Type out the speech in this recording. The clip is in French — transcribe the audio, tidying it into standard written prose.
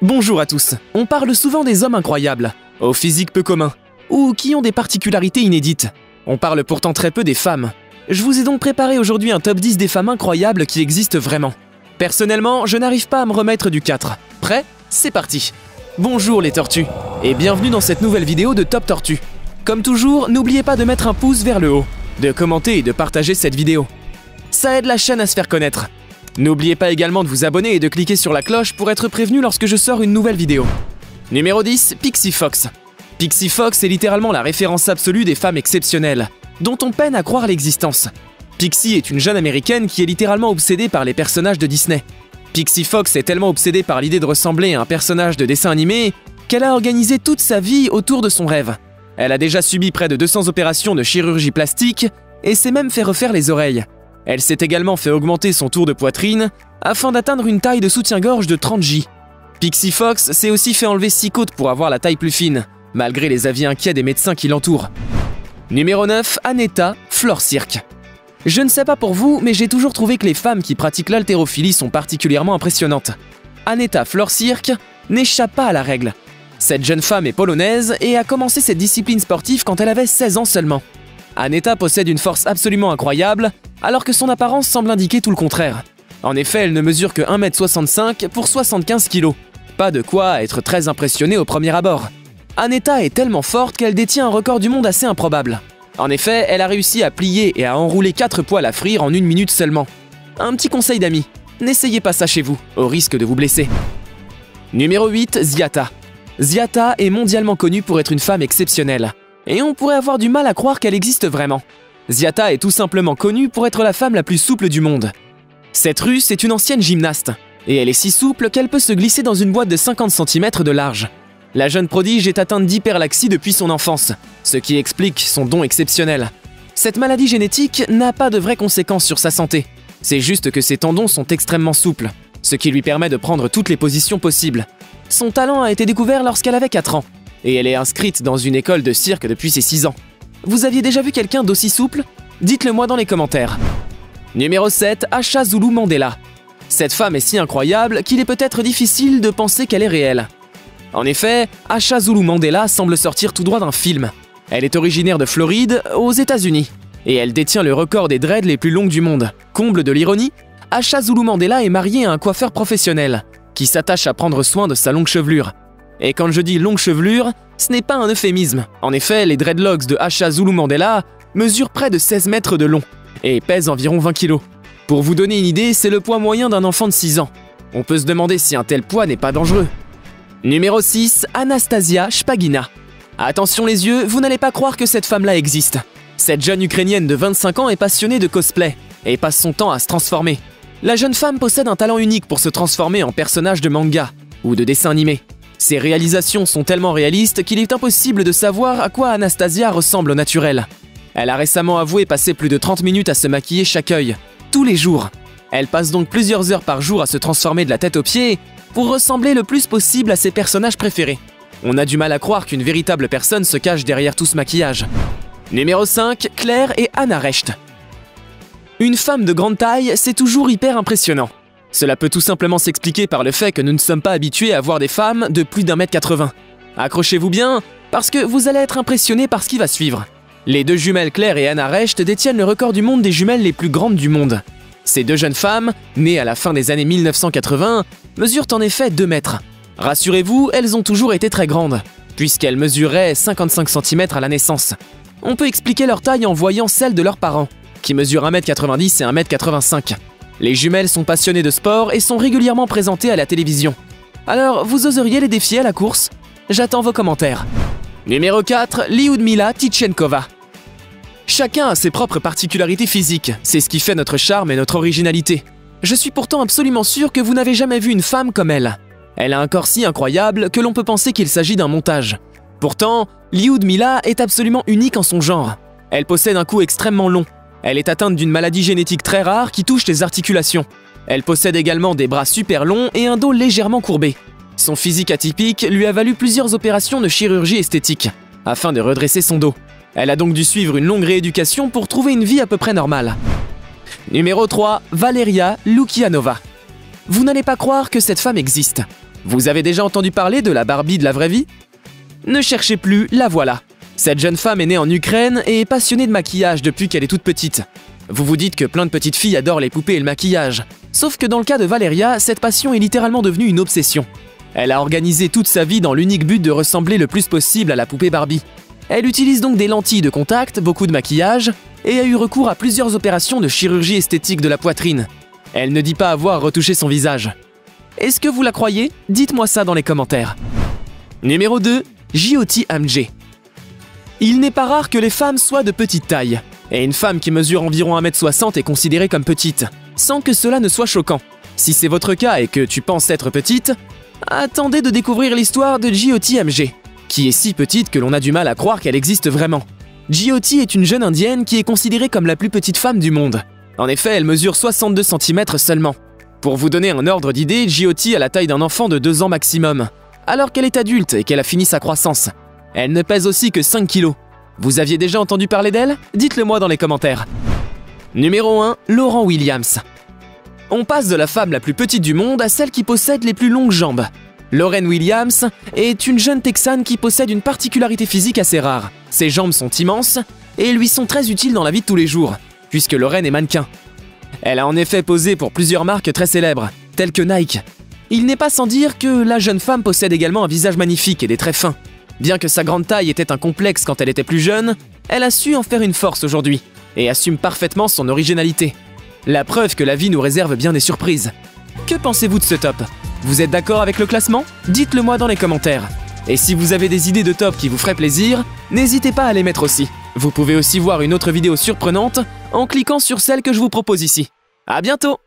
Bonjour à tous. On parle souvent des hommes incroyables, au physique peu commun, ou qui ont des particularités inédites. On parle pourtant très peu des femmes. Je vous ai donc préparé aujourd'hui un top 10 des femmes incroyables qui existent vraiment. Personnellement, je n'arrive pas à me remettre du 4. Prêt? C'est parti. Bonjour les tortues, et bienvenue dans cette nouvelle vidéo de Top Tortue. Comme toujours, n'oubliez pas de mettre un pouce vers le haut, de commenter et de partager cette vidéo. Ça aide la chaîne à se faire connaître. N'oubliez pas également de vous abonner et de cliquer sur la cloche pour être prévenu lorsque je sors une nouvelle vidéo. Numéro 10, Pixie Fox. Pixie Fox est littéralement la référence absolue des femmes exceptionnelles, dont on peine à croire l'existence. Pixie est une jeune américaine qui est littéralement obsédée par les personnages de Disney. Pixie Fox est tellement obsédée par l'idée de ressembler à un personnage de dessin animé qu'elle a organisé toute sa vie autour de son rêve. Elle a déjà subi près de 200 opérations de chirurgie plastique et s'est même fait refaire les oreilles. Elle s'est également fait augmenter son tour de poitrine afin d'atteindre une taille de soutien-gorge de 30 J. Pixie Fox s'est aussi fait enlever 6 côtes pour avoir la taille plus fine, malgré les avis inquiets des médecins qui l'entourent. Numéro 9, Aneta, Floor Cirque. Je ne sais pas pour vous, mais j'ai toujours trouvé que les femmes qui pratiquent l'haltérophilie sont particulièrement impressionnantes. Aneta Floor Cirque n'échappe pas à la règle. Cette jeune femme est polonaise et a commencé cette discipline sportive quand elle avait 16 ans seulement. Aneta possède une force absolument incroyable, alors que son apparence semble indiquer tout le contraire. En effet, elle ne mesure que 1,65 m pour 75 kg. Pas de quoi être très impressionné au premier abord. Aneta est tellement forte qu'elle détient un record du monde assez improbable. En effet, elle a réussi à plier et à enrouler 4 poils à frire en 1 minute seulement. Un petit conseil d'amis, n'essayez pas ça chez vous, au risque de vous blesser. Numéro 8, Ziata. Ziata est mondialement connue pour être une femme exceptionnelle. Et on pourrait avoir du mal à croire qu'elle existe vraiment. Ziata est tout simplement connue pour être la femme la plus souple du monde. Cette Russe est une ancienne gymnaste, et elle est si souple qu'elle peut se glisser dans une boîte de 50 cm de large. La jeune prodige est atteinte d'hyperlaxie depuis son enfance, ce qui explique son don exceptionnel. Cette maladie génétique n'a pas de vraies conséquences sur sa santé. C'est juste que ses tendons sont extrêmement souples, ce qui lui permet de prendre toutes les positions possibles. Son talent a été découvert lorsqu'elle avait 4 ans, et elle est inscrite dans une école de cirque depuis ses 6 ans. Vous aviez déjà vu quelqu'un d'aussi souple? Dites-le moi dans les commentaires. Numéro 7, Asha Zulu Mandela. Cette femme est si incroyable qu'il est peut-être difficile de penser qu'elle est réelle. En effet, Asha Zulu Mandela semble sortir tout droit d'un film. Elle est originaire de Floride, aux États-Unis, et elle détient le record des dreads les plus longues du monde. Comble de l'ironie, Asha Zulu Mandela est mariée à un coiffeur professionnel, qui s'attache à prendre soin de sa longue chevelure. Et quand je dis longue chevelure, ce n'est pas un euphémisme. En effet, les dreadlocks de Asha Zulu Mandela mesurent près de 16 mètres de long et pèsent environ 20 kg. Pour vous donner une idée, c'est le poids moyen d'un enfant de 6 ans. On peut se demander si un tel poids n'est pas dangereux. Numéro 6, Anastasia Shpagina. Attention les yeux, vous n'allez pas croire que cette femme-là existe. Cette jeune Ukrainienne de 25 ans est passionnée de cosplay et passe son temps à se transformer. La jeune femme possède un talent unique pour se transformer en personnage de manga ou de dessin animé. Ses réalisations sont tellement réalistes qu'il est impossible de savoir à quoi Anastasia ressemble au naturel. Elle a récemment avoué passer plus de 30 minutes à se maquiller chaque œil, tous les jours. Elle passe donc plusieurs heures par jour à se transformer de la tête aux pieds pour ressembler le plus possible à ses personnages préférés. On a du mal à croire qu'une véritable personne se cache derrière tout ce maquillage. Numéro 5, Claire et Anna Recht. Une femme de grande taille, c'est toujours hyper impressionnant. Cela peut tout simplement s'expliquer par le fait que nous ne sommes pas habitués à voir des femmes de plus d'1,80 m. Accrochez-vous bien, parce que vous allez être impressionnés par ce qui va suivre. Les deux jumelles Claire et Anna Recht détiennent le record du monde des jumelles les plus grandes du monde. Ces deux jeunes femmes, nées à la fin des années 1980, mesurent en effet 2 mètres. Rassurez-vous, elles ont toujours été très grandes, puisqu'elles mesuraient 55 cm à la naissance. On peut expliquer leur taille en voyant celle de leurs parents, qui mesurent 1,90 m et 1,85 m. Les jumelles sont passionnées de sport et sont régulièrement présentées à la télévision. Alors, vous oseriez les défier à la course? J'attends vos commentaires. Numéro 4, Lyudmila Tichenková. Chacun a ses propres particularités physiques, c'est ce qui fait notre charme et notre originalité. Je suis pourtant absolument sûr que vous n'avez jamais vu une femme comme elle. Elle a un corps si incroyable que l'on peut penser qu'il s'agit d'un montage. Pourtant, Lyudmila est absolument unique en son genre. Elle possède un cou extrêmement long. Elle est atteinte d'une maladie génétique très rare qui touche les articulations. Elle possède également des bras super longs et un dos légèrement courbé. Son physique atypique lui a valu plusieurs opérations de chirurgie esthétique, afin de redresser son dos. Elle a donc dû suivre une longue rééducation pour trouver une vie à peu près normale. Numéro 3, Valeria Lukianova. Vous n'allez pas croire que cette femme existe. Vous avez déjà entendu parler de la Barbie de la vraie vie? Ne cherchez plus, la voilà. Cette jeune femme est née en Ukraine et est passionnée de maquillage depuis qu'elle est toute petite. Vous vous dites que plein de petites filles adorent les poupées et le maquillage. Sauf que dans le cas de Valeria, cette passion est littéralement devenue une obsession. Elle a organisé toute sa vie dans l'unique but de ressembler le plus possible à la poupée Barbie. Elle utilise donc des lentilles de contact, beaucoup de maquillage, et a eu recours à plusieurs opérations de chirurgie esthétique de la poitrine. Elle ne dit pas avoir retouché son visage. Est-ce que vous la croyez? Dites-moi ça dans les commentaires. Numéro 2. Jyoti Amge. Il n'est pas rare que les femmes soient de petite taille. Et une femme qui mesure environ 1m60 est considérée comme petite, sans que cela ne soit choquant. Si c'est votre cas et que tu penses être petite, attendez de découvrir l'histoire de Jyoti Amge, qui est si petite que l'on a du mal à croire qu'elle existe vraiment. Jyoti est une jeune indienne qui est considérée comme la plus petite femme du monde. En effet, elle mesure 62 cm seulement. Pour vous donner un ordre d'idée, Jyoti a la taille d'un enfant de 2 ans maximum, alors qu'elle est adulte et qu'elle a fini sa croissance. Elle ne pèse aussi que 5 kg. Vous aviez déjà entendu parler d'elle? Dites-le moi dans les commentaires. Numéro 1. Laurent Williams. On passe de la femme la plus petite du monde à celle qui possède les plus longues jambes. Lauryn Williams est une jeune Texane qui possède une particularité physique assez rare. Ses jambes sont immenses et lui sont très utiles dans la vie de tous les jours, puisque Lauryn est mannequin. Elle a en effet posé pour plusieurs marques très célèbres, telles que Nike. Il n'est pas sans dire que la jeune femme possède également un visage magnifique et des traits fins. Bien que sa grande taille était un complexe quand elle était plus jeune, elle a su en faire une force aujourd'hui, et assume parfaitement son originalité. La preuve que la vie nous réserve bien des surprises. Que pensez-vous de ce top? Vous êtes d'accord avec le classement? Dites-le moi dans les commentaires. Et si vous avez des idées de top qui vous feraient plaisir, n'hésitez pas à les mettre aussi. Vous pouvez aussi voir une autre vidéo surprenante en cliquant sur celle que je vous propose ici. À bientôt!